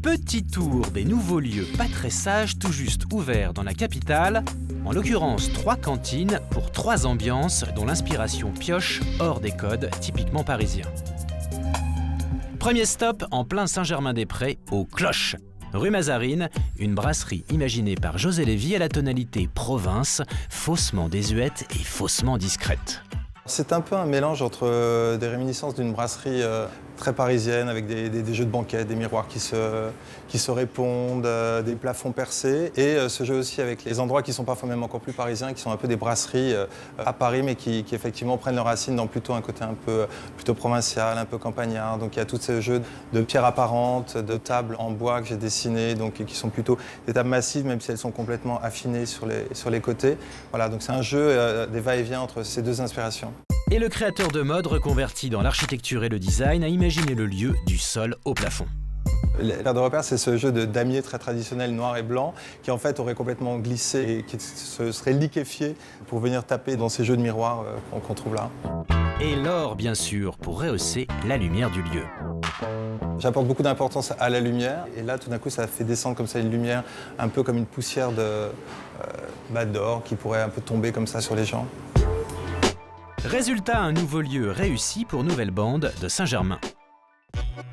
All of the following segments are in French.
Petit tour des nouveaux lieux pas très sages tout juste ouverts dans la capitale, en l'occurrence 3 cantines pour 3 ambiances dont l'inspiration pioche hors des codes typiquement parisiens. Premier stop en plein Saint-Germain-des-Prés, aux Cloches. Rue Mazarine, une brasserie imaginée par José Lévy à la tonalité province, faussement désuète et faussement discrète. C'est un peu un mélange entre des réminiscences d'une brasserie très parisienne avec des jeux de banquette, des miroirs qui se répondent, des plafonds percés et ce jeu aussi avec les endroits qui sont parfois même encore plus parisiens, qui sont un peu des brasseries à Paris mais qui effectivement prennent leurs racines dans plutôt un côté un peu plutôt provincial, un peu campagnard. Donc il y a tous ces jeux de pierres apparentes, de tables en bois que j'ai dessinées, donc qui sont plutôt des tables massives même si elles sont complètement affinées sur les côtés. Voilà, donc c'est un jeu des va-et-vient entre ces deux inspirations. Et le créateur de mode reconverti dans l'architecture et le design a imaginé le lieu du sol au plafond. L'aire de repère, c'est ce jeu de damier très traditionnel noir et blanc qui en fait aurait complètement glissé et qui se serait liquéfié pour venir taper dans ces jeux de miroirs qu'on trouve là. Et l'or, bien sûr, pour rehausser la lumière du lieu. J'apporte beaucoup d'importance à la lumière et là tout d'un coup ça fait descendre comme ça une lumière un peu comme une poussière d'or qui pourrait un peu tomber comme ça sur les gens. Résultat, un nouveau lieu réussi pour Nouvelle Bande de Saint-Germain.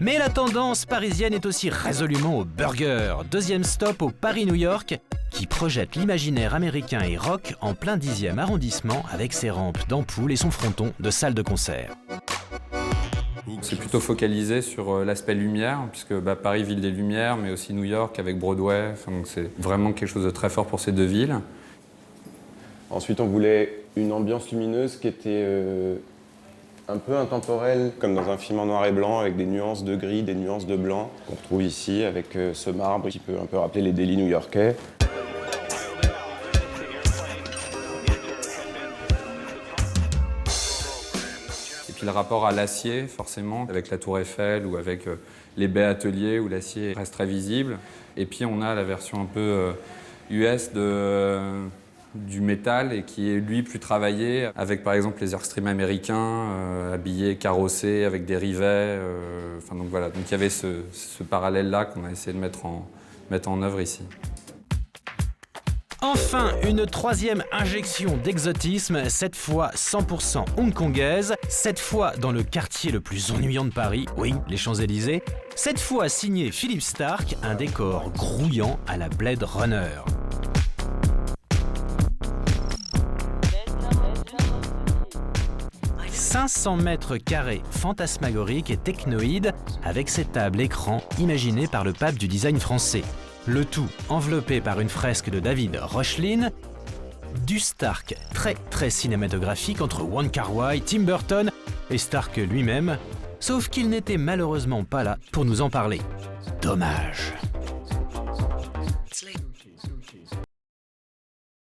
Mais la tendance parisienne est aussi résolument au burger. Deuxième stop au Paris-New York, qui projette l'imaginaire américain et rock en plein 10e arrondissement avec ses rampes d'ampoules et son fronton de salle de concert. C'est plutôt focalisé sur l'aspect lumière, puisque Paris, ville des Lumières, mais aussi New York avec Broadway. Donc c'est vraiment quelque chose de très fort pour ces deux villes. Ensuite, on voulait une ambiance lumineuse qui était un peu intemporelle, comme dans un film en noir et blanc, avec des nuances de gris, des nuances de blanc, qu'on retrouve ici avec ce marbre qui peut un peu rappeler les délits new-yorkais. Et puis le rapport à l'acier, forcément, avec la Tour Eiffel ou avec les baies ateliers où l'acier reste très visible. Et puis on a la version un peu US du métal et qui est lui plus travaillé avec par exemple les Airstream américains habillés, carrossés avec des rivets. Donc voilà, donc il y avait ce parallèle-là qu'on a essayé de mettre en œuvre ici. Enfin, une troisième injection d'exotisme, cette fois 100% hongkongaise, cette fois dans le quartier le plus ennuyant de Paris, oui, les Champs-Élysées, cette fois signé Philippe Starck, un décor grouillant à la Blade Runner. « 500 mètres carrés fantasmagoriques et technoïdes avec ces tables écran imaginées par le pape du design français. Le tout enveloppé par une fresque de David Rochlin, du Starck très cinématographique entre Wong Kar-wai, Tim Burton et Starck lui-même, sauf qu'il n'était malheureusement pas là pour nous en parler. Dommage.